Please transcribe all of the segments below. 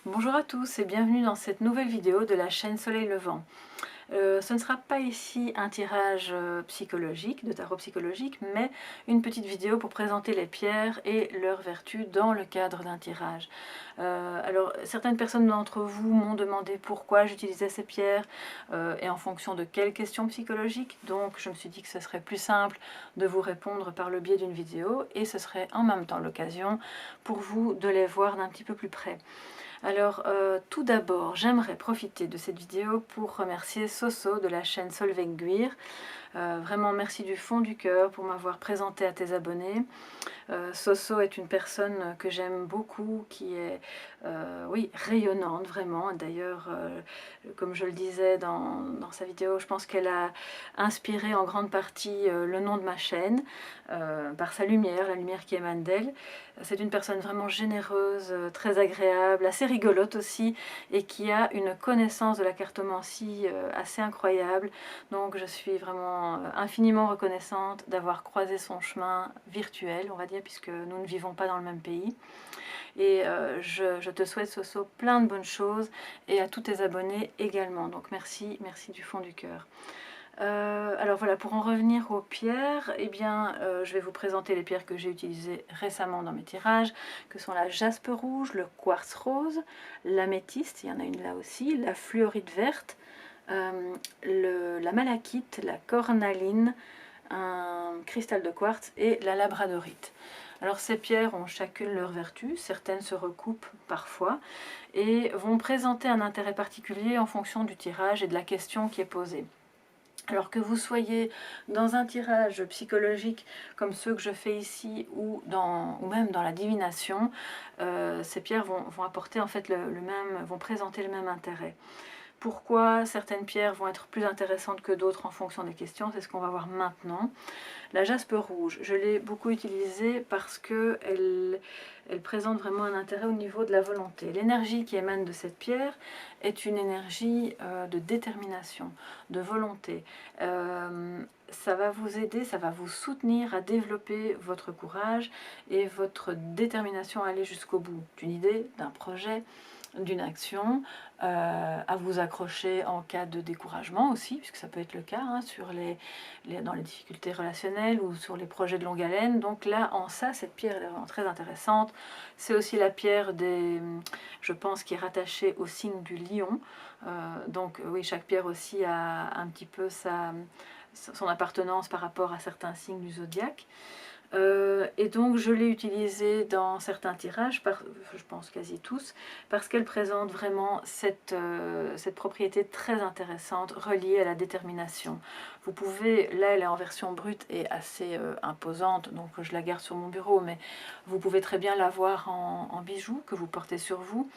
Bonjour à tous et bienvenue dans cette nouvelle vidéo de la chaîne Soleil Levant. Ce ne sera pas ici un tirage psychologique, de tarot psychologique, mais une petite vidéo pour présenter les pierres et leurs vertus dans le cadre d'un tirage. Alors, certaines personnes d'entre vous m'ont demandé pourquoi j'utilisais ces pierres et en fonction de quelles questions psychologiques. Donc, je me suis dit que ce serait plus simple de vous répondre par le biais d'une vidéo et ce serait en même temps l'occasion pour vous de les voir d'un petit peu plus près. Alors, tout d'abord, j'aimerais profiter de cette vidéo pour remercier Soso de la chaîne Solveig. Vraiment merci du fond du cœur pour m'avoir présenté à tes abonnés. Soso est une personne que j'aime beaucoup, qui est oui, rayonnante vraiment. D'ailleurs, comme je le disais dans sa vidéo, je pense qu'elle a inspiré en grande partie le nom de ma chaîne, par sa lumière, la lumière qui émane d'elle. C'est une personne vraiment généreuse, très agréable, assez rigolote aussi, et qui a une connaissance de la cartomancie assez incroyable. Donc je suis vraiment infiniment reconnaissante d'avoir croisé son chemin virtuel, on va dire, puisque nous ne vivons pas dans le même pays. Et je te souhaite, Soso, plein de bonnes choses, et à tous tes abonnés également. Donc merci, merci du fond du cœur. Alors voilà, pour en revenir aux pierres, eh bien, je vais vous présenter les pierres que j'ai utilisées récemment dans mes tirages, que sont la jaspe rouge, le quartz rose, l'améthyste, il y en a une là aussi, la fluorite verte, la malachite, la cornaline, un cristal de quartz et la labradorite. Alors ces pierres ont chacune leur vertu, certaines se recoupent parfois et vont présenter un intérêt particulier en fonction du tirage et de la question qui est posée. Alors que vous soyez dans un tirage psychologique comme ceux que je fais ici ou même dans la divination, ces pierres vont apporter en fait vont présenter le même intérêt. Pourquoi certaines pierres vont être plus intéressantes que d'autres en fonction des questions, c'est ce qu'on va voir maintenant. La jaspe rouge, je l'ai beaucoup utilisée parce qu'elle présente vraiment un intérêt au niveau de la volonté. L'énergie qui émane de cette pierre est une énergie de détermination, de volonté. Ça va vous aider, ça va vous soutenir à développer votre courage et votre détermination à aller jusqu'au bout d'une idée, d'un projet, d'une action, à vous accrocher en cas de découragement aussi, puisque ça peut être le cas hein, dans les difficultés relationnelles ou sur les projets de longue haleine. Donc là, en ça, cette pierre est vraiment très intéressante. C'est aussi la pierre je pense, qui est rattachée au signe du lion. Donc oui, chaque pierre aussi a un petit peu son appartenance par rapport à certains signes du zodiaque. Et donc je l'ai utilisée dans certains tirages, je pense quasi tous, parce qu'elle présente vraiment cette propriété très intéressante reliée à la détermination. Vous pouvez, là elle est en version brute et assez imposante, donc je la garde sur mon bureau, mais vous pouvez très bien l'avoir en bijoux que vous portez sur vous,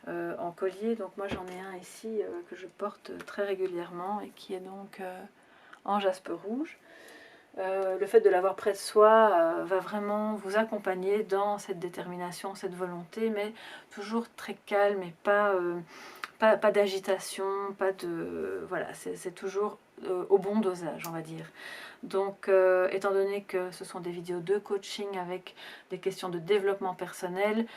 en collier. Donc moi j'en ai un ici que je porte très régulièrement et qui est donc en jaspe rouge. Le fait de l'avoir près de soi va vraiment vous accompagner dans cette détermination, cette volonté, mais toujours très calme et pas d'agitation, pas de... Voilà, c'est toujours au bon dosage, on va dire. Donc, étant donné que ce sont des vidéos de coaching avec des questions de développement personnel,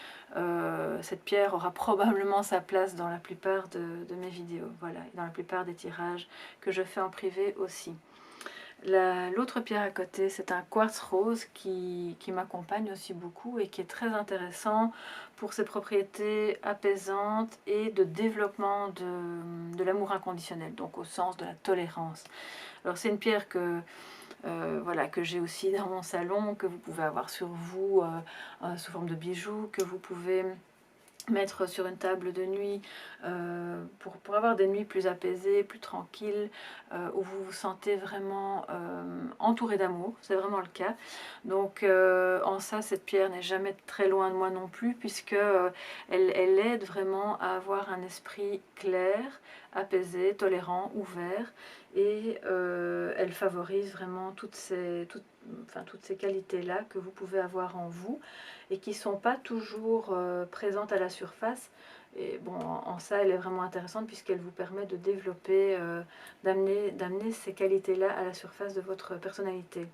cette pierre aura probablement sa place dans la plupart de mes vidéos, voilà, et dans la plupart des tirages que je fais en privé aussi. L'autre pierre à côté, c'est un quartz rose qui m'accompagne aussi beaucoup et qui est très intéressant pour ses propriétés apaisantes et de développement de l'amour inconditionnel, donc au sens de la tolérance. Alors c'est une pierre voilà, que j'ai aussi dans mon salon, que vous pouvez avoir sur vous sous forme de bijoux, que vous pouvez mettre sur une table de nuit pour avoir des nuits plus apaisées, plus tranquilles, où vous vous sentez vraiment entouré d'amour, c'est vraiment le cas. Donc en ça, cette pierre n'est jamais très loin de moi non plus, puisque elle aide vraiment à avoir un esprit clair, apaisé, tolérant, ouvert, et elle favorise vraiment toutes ces qualités-là que vous pouvez avoir en vous et qui ne sont pas toujours présentes à la surface. Et bon, en ça, elle est vraiment intéressante puisqu'elle vous permet de développer, d'amener ces qualités-là à la surface de votre personnalité.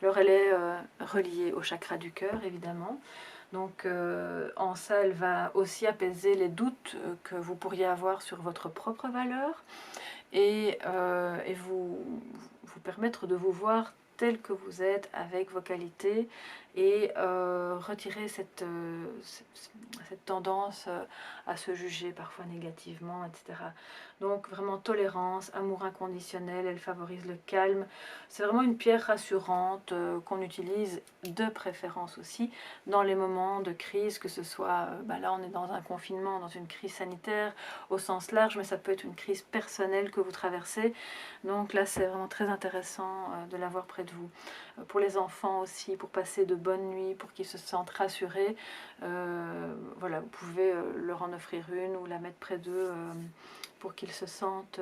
Alors elle est reliée au chakra du cœur, évidemment. Donc en ça, elle va aussi apaiser les doutes que vous pourriez avoir sur votre propre valeur et vous permettre de vous voir tel que vous êtes avec vos qualités et retirer cette tendance à se juger parfois négativement, etc. Donc vraiment tolérance, amour inconditionnel, elle favorise le calme. C'est vraiment une pierre rassurante qu'on utilise de préférence aussi dans les moments de crise, que ce soit, là on est dans un confinement, dans une crise sanitaire au sens large, mais ça peut être une crise personnelle que vous traversez. Donc là c'est vraiment très intéressant de l'avoir près de vous. Pour les enfants aussi, pour passer de bonnes nuits, pour qu'ils se sentent rassurés, voilà, vous pouvez leur en offrir une ou la mettre près d'eux pour qu'ils se sentent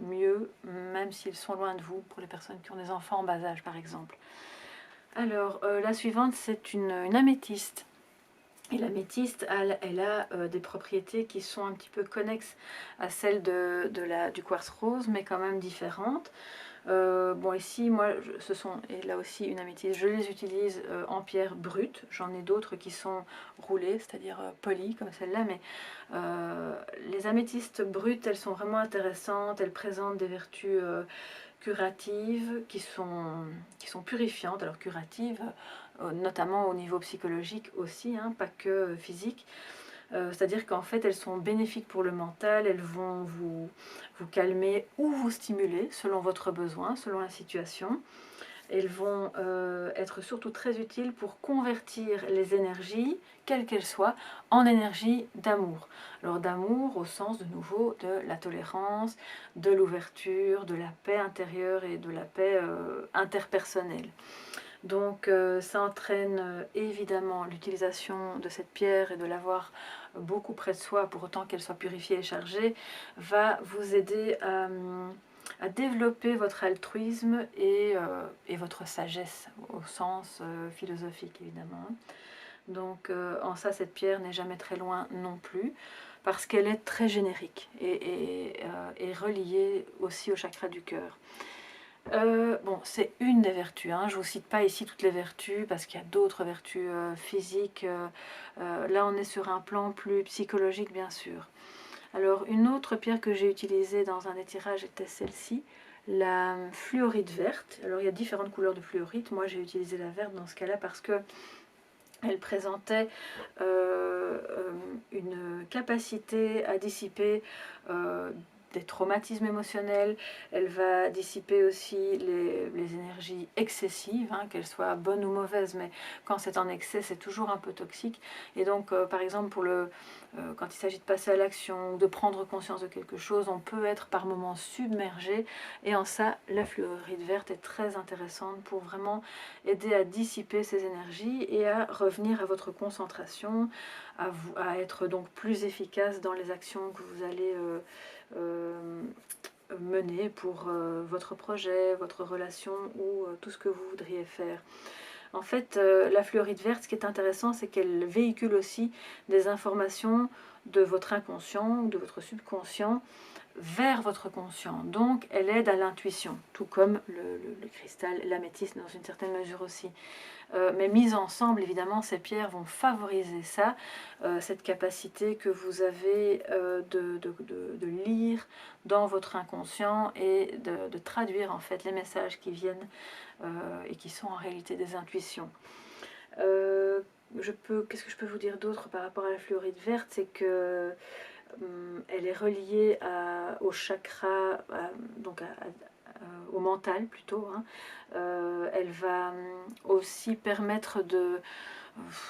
mieux, même s'ils sont loin de vous, pour les personnes qui ont des enfants en bas âge par exemple. Alors la suivante c'est une améthyste. Et l'améthyste, elle a des propriétés qui sont un petit peu connexes à celles du quartz rose, mais quand même différentes. Bon, ici, moi, et là aussi une améthyste, je les utilise en pierre brute. J'en ai d'autres qui sont roulées, c'est-à-dire polies, comme celle-là, mais les améthystes brutes, elles sont vraiment intéressantes. Elles présentent des vertus curatives qui sont purifiantes. Alors curatives, notamment au niveau psychologique aussi, hein, pas que physique. C'est-à-dire qu'en fait elles sont bénéfiques pour le mental, elles vont vous calmer ou vous stimuler selon votre besoin, selon la situation. Elles vont être surtout très utiles pour convertir les énergies, quelles qu'elles soient, en énergie d'amour. Alors d'amour au sens de nouveau de la tolérance, de l'ouverture, de la paix intérieure et de la paix interpersonnelle. Donc ça entraîne évidemment l'utilisation de cette pierre et de l'avoir beaucoup près de soi, pour autant qu'elle soit purifiée et chargée, va vous aider à développer votre altruisme et votre sagesse au sens philosophique évidemment. Donc en ça, cette pierre n'est jamais très loin non plus, parce qu'elle est très générique et reliée aussi au chakra du cœur. Bon, c'est une des vertus, hein. Je ne vous cite pas ici toutes les vertus parce qu'il y a d'autres vertus physiques. Là, on est sur un plan plus psychologique, bien sûr. Alors, une autre pierre que j'ai utilisée dans un étirage était celle-ci, la fluorite verte. Alors, il y a différentes couleurs de fluorite. Moi, j'ai utilisé la verte dans ce cas-là parce que elle présentait une capacité à dissiper des traumatismes émotionnels. Elle va dissiper aussi les énergies excessives, hein, qu'elles soient bonnes ou mauvaises, mais quand c'est en excès, c'est toujours un peu toxique. Et donc, par exemple, quand il s'agit de passer à l'action, de prendre conscience de quelque chose, on peut être par moments submergé. Et en ça, la fluorite verte est très intéressante pour vraiment aider à dissiper ces énergies et à revenir à votre concentration, à être donc plus efficace dans les actions que vous allez mener pour votre projet, votre relation ou tout ce que vous voudriez faire. En fait, la fluorite verte, ce qui est intéressant, c'est qu'elle véhicule aussi des informations de votre inconscient ou de votre subconscient vers votre conscient. Donc, elle aide à l'intuition, tout comme le cristal, l'améthyste dans une certaine mesure aussi. Mais mises ensemble, évidemment, ces pierres vont favoriser ça, cette capacité que vous avez de lire dans votre inconscient et de traduire en fait les messages qui viennent et qui sont en réalité des intuitions. Qu'est-ce que je peux vous dire d'autre par rapport à la fluorite verte? C'est que elle est reliée au chakra, donc au mental plutôt, hein. Elle va aussi permettre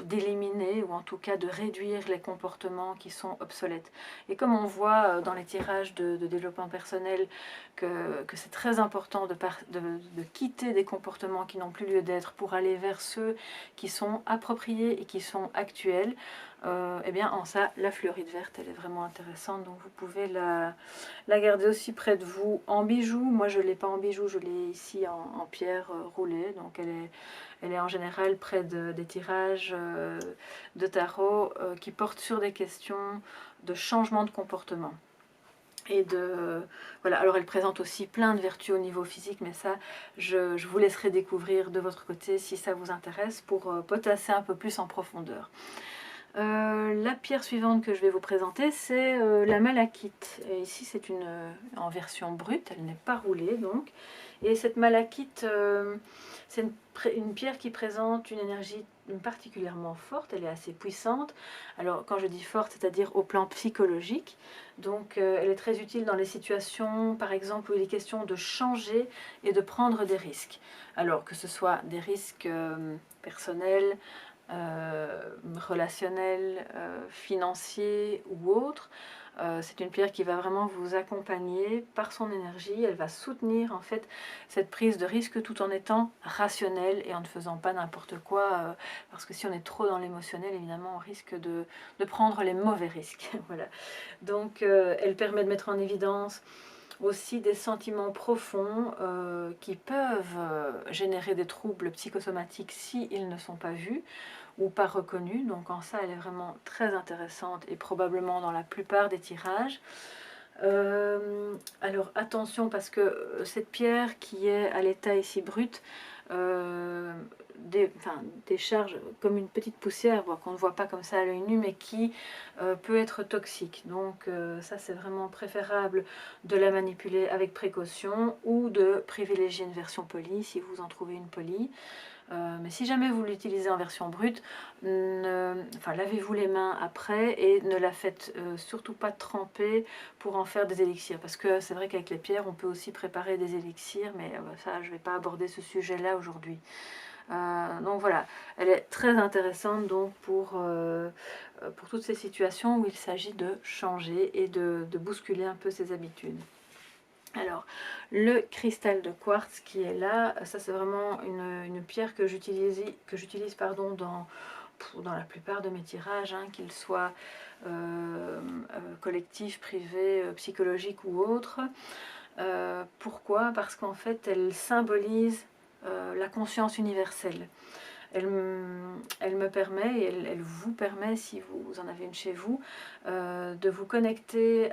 d'éliminer ou en tout cas de réduire les comportements qui sont obsolètes. Et comme on voit dans les tirages de développement personnel que c'est très important de quitter des comportements qui n'ont plus lieu d'être pour aller vers ceux qui sont appropriés et qui sont actuels, et bien en ça la fluorite verte elle est vraiment intéressante, donc vous pouvez la garder aussi près de vous en bijoux. Moi je ne l'ai pas en bijoux, je l'ai ici en pierre roulée, donc elle est en général près des tirages de tarot qui portent sur des questions de changement de comportement. et de... Voilà, alors elle présente aussi plein de vertus au niveau physique, mais ça, je vous laisserai découvrir de votre côté si ça vous intéresse pour potasser un peu plus en profondeur. La pierre suivante que je vais vous présenter, c'est la malachite. Et ici, c'est en version brute, elle n'est pas roulée donc. Et cette malachite, c'est une pierre qui présente une énergie particulièrement forte, elle est assez puissante. Alors quand je dis forte, c'est-à-dire au plan psychologique. Donc elle est très utile dans les situations, par exemple, où il est question de changer et de prendre des risques. Alors que ce soit des risques personnels, relationnel, financier ou autre. C'est une pierre qui va vraiment vous accompagner par son énergie. Elle va soutenir en fait cette prise de risque tout en étant rationnelle et en ne faisant pas n'importe quoi. Parce que si on est trop dans l'émotionnel, évidemment, on risque de prendre les mauvais risques. Voilà. Donc, elle permet de mettre en évidence aussi des sentiments profonds qui peuvent générer des troubles psychosomatiques s'ils ne sont pas vus ou pas reconnue. Donc en ça, elle est vraiment très intéressante et probablement dans la plupart des tirages. Alors attention parce que cette pierre qui est à l'état ici brut décharge comme une petite poussière qu'on ne voit pas comme ça à l'œil nu mais qui peut être toxique. Donc ça c'est vraiment préférable de la manipuler avec précaution ou de privilégier une version polie si vous en trouvez une polie. Mais si jamais vous l'utilisez en version brute, lavez-vous les mains après et ne la faites surtout pas tremper pour en faire des élixirs. Parce que c'est vrai qu'avec les pierres, on peut aussi préparer des élixirs, mais ça, je ne vais pas aborder ce sujet-là aujourd'hui. Donc voilà, elle est très intéressante donc pour toutes ces situations où il s'agit de changer et de bousculer un peu ses habitudes. Alors, le cristal de quartz qui est là, ça c'est vraiment une pierre que j'utilise dans la plupart de mes tirages, hein, qu'ils soient collectifs, privés, psychologiques ou autres. Pourquoi? Parce qu'en fait, elle symbolise la conscience universelle. Elle me permet, et elle vous permet, si vous en avez une chez vous, de vous connecter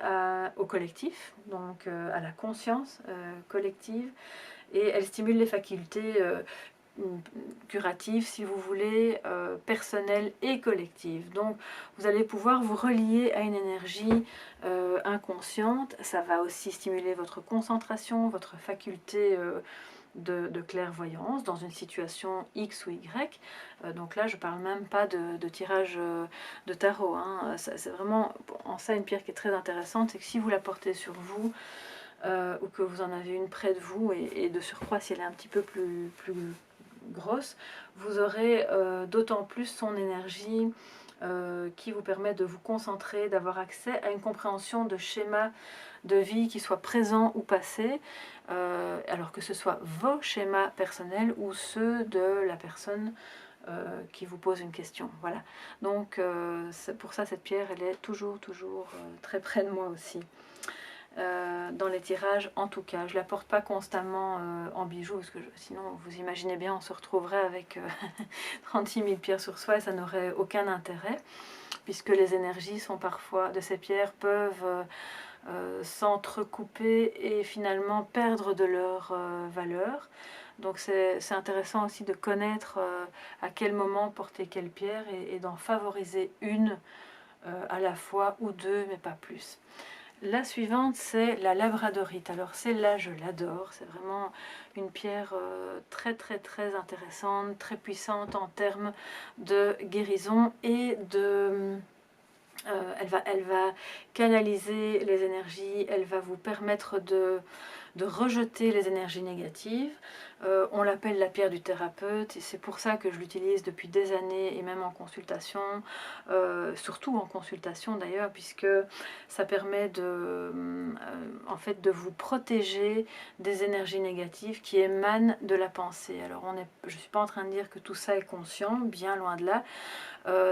au collectif, donc à la conscience collective, et elle stimule les facultés curatives, si vous voulez, personnelles et collectives. Donc vous allez pouvoir vous relier à une énergie inconsciente. Ça va aussi stimuler votre concentration, votre faculté de clairvoyance dans une situation X ou Y. Donc là, je ne parle même pas de tirage de tarot. Hein. C'est vraiment en ça une pierre qui est très intéressante, c'est que si vous la portez sur vous, ou que vous en avez une près de vous, et de surcroît si elle est un petit peu plus grosse, vous aurez d'autant plus son énergie qui vous permet de vous concentrer, d'avoir accès à une compréhension de schémas de vie qui soient présents ou passés, alors que ce soit vos schémas personnels ou ceux de la personne qui vous pose une question. Voilà. Donc pour ça, cette pierre, elle est toujours très près de moi aussi. Dans les tirages en tout cas. Je ne la porte pas constamment en bijoux parce que sinon vous imaginez bien on se retrouverait avec 36 000 pierres sur soi et ça n'aurait aucun intérêt puisque les énergies sont parfois de ces pierres peuvent s'entrecouper et finalement perdre de leur valeur. Donc c'est intéressant aussi de connaître à quel moment porter quelle pierre et d'en favoriser une à la fois ou deux mais pas plus. La suivante, c'est la labradorite. Alors celle-là, je l'adore. C'est vraiment une pierre très intéressante, très puissante en termes de guérison et de... elle va canaliser les énergies, elle va vous permettre de rejeter les énergies négatives. On l'appelle la pierre du thérapeute et c'est pour ça que je l'utilise depuis des années et même en consultation, surtout en consultation d'ailleurs, puisque ça permet en fait de vous protéger des énergies négatives qui émanent de la pensée. Alors je ne suis pas en train de dire que tout ça est conscient, bien loin de là.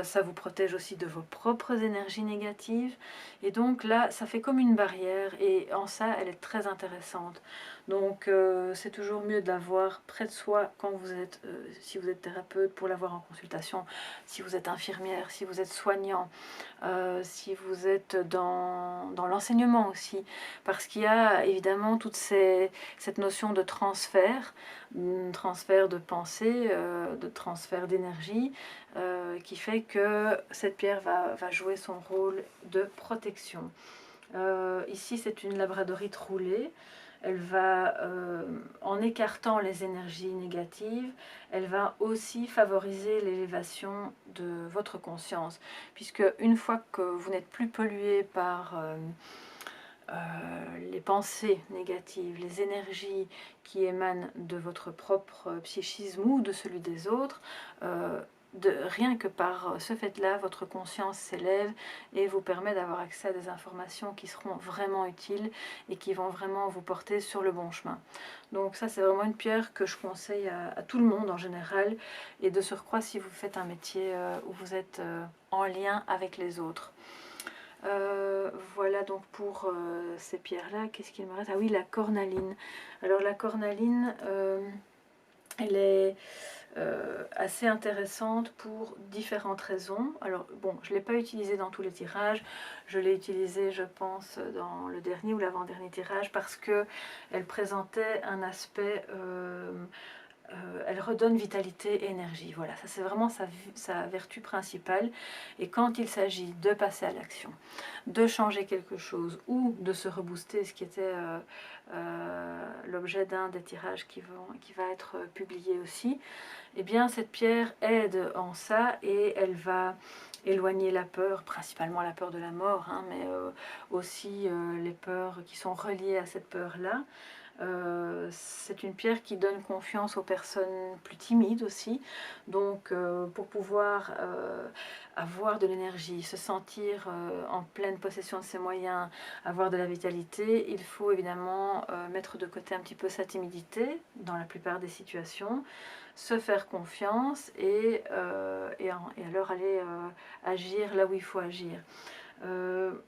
Ça vous protège aussi de vos propres énergies négatives et donc là ça fait comme une barrière et en ça elle est très intéressante. différentes. Donc c'est toujours mieux de l'avoir près de soi quand vous êtes, si vous êtes thérapeute, pour l'avoir en consultation, si vous êtes infirmière, si vous êtes soignant, si vous êtes dans l'enseignement aussi, parce qu'il y a évidemment toute cette notion de transfert de pensée, de transfert d'énergie, qui fait que cette pierre va jouer son rôle de protection. Ici c'est une labradorite roulée. Elle va, en écartant les énergies négatives, elle va aussi favoriser l'élévation de votre conscience, puisque une fois que vous n'êtes plus pollué par les pensées négatives, les énergies qui émanent de votre propre psychisme ou de celui des autres, rien que par ce fait-là, votre conscience s'élève et vous permet d'avoir accès à des informations qui seront vraiment utiles et qui vont vraiment vous porter sur le bon chemin. Donc ça, c'est vraiment une pierre que je conseille à tout le monde en général, et de surcroît si vous faites un métier où vous êtes en lien avec les autres. Voilà donc pour ces pierres-là. Qu'est-ce qu'il me reste? Ah oui, la cornaline. Alors la cornaline, elle est assez intéressante pour différentes raisons. Alors bon, je ne l'ai pas utilisée dans tous les tirages, je l'ai utilisée je pense dans le dernier ou l'avant-dernier tirage, parce que elle présentait un aspect... elle redonne vitalité et énergie. Voilà, ça c'est vraiment sa vertu principale. Et quand il s'agit de passer à l'action, de changer quelque chose ou de se rebooster, ce qui était l'objet d'un des tirages qui va être publié aussi, eh bien cette pierre aide en ça, et elle va éloigner la peur, principalement la peur de la mort, hein, mais aussi les peurs qui sont reliées à cette peur-là. C'est une pierre qui donne confiance aux personnes plus timides aussi. Donc pour pouvoir avoir de l'énergie, se sentir en pleine possession de ses moyens, avoir de la vitalité, il faut évidemment mettre de côté un petit peu sa timidité dans la plupart des situations, se faire confiance et alors aller agir là où il faut agir.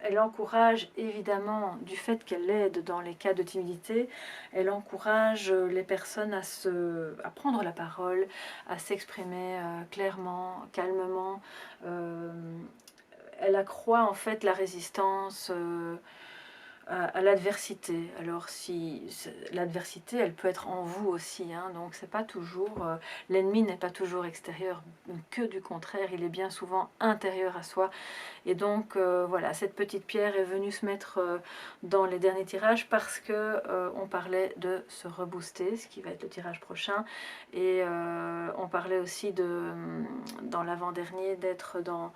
Elle encourage évidemment, du fait qu'elle aide dans les cas de timidité, elle encourage les personnes à prendre la parole, à s'exprimer clairement, calmement. Elle accroît en fait la résistance à l'adversité. Alors si l'adversité, elle peut être en vous aussi, hein, donc c'est pas toujours, l'ennemi n'est pas toujours extérieur, que du contraire, il est bien souvent intérieur à soi. Et donc voilà, cette petite pierre est venue se mettre dans les derniers tirages, parce que on parlait de se rebooster, ce qui va être le tirage prochain, et on parlait aussi dans l'avant-dernier d'être dans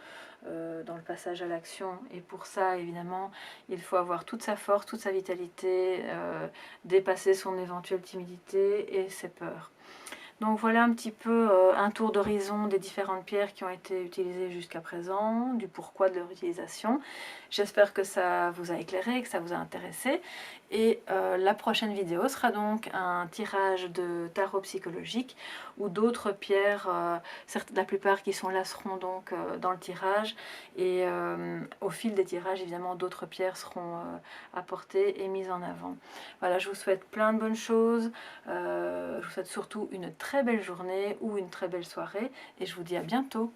le passage à l'action. Et pour ça, évidemment, il faut avoir toute sa force, toute sa vitalité, dépasser son éventuelle timidité et ses peurs. Donc voilà un petit peu un tour d'horizon des différentes pierres qui ont été utilisées jusqu'à présent, du pourquoi de leur utilisation. J'espère que ça vous a éclairé, que ça vous a intéressé. Et la prochaine vidéo sera donc un tirage de tarot psychologique, où d'autres pierres, la plupart qui sont là seront donc dans le tirage. Et au fil des tirages, évidemment, d'autres pierres seront apportées et mises en avant. Voilà, je vous souhaite plein de bonnes choses. Je vous souhaite surtout une très belle journée ou une très belle soirée, et je vous dis à bientôt.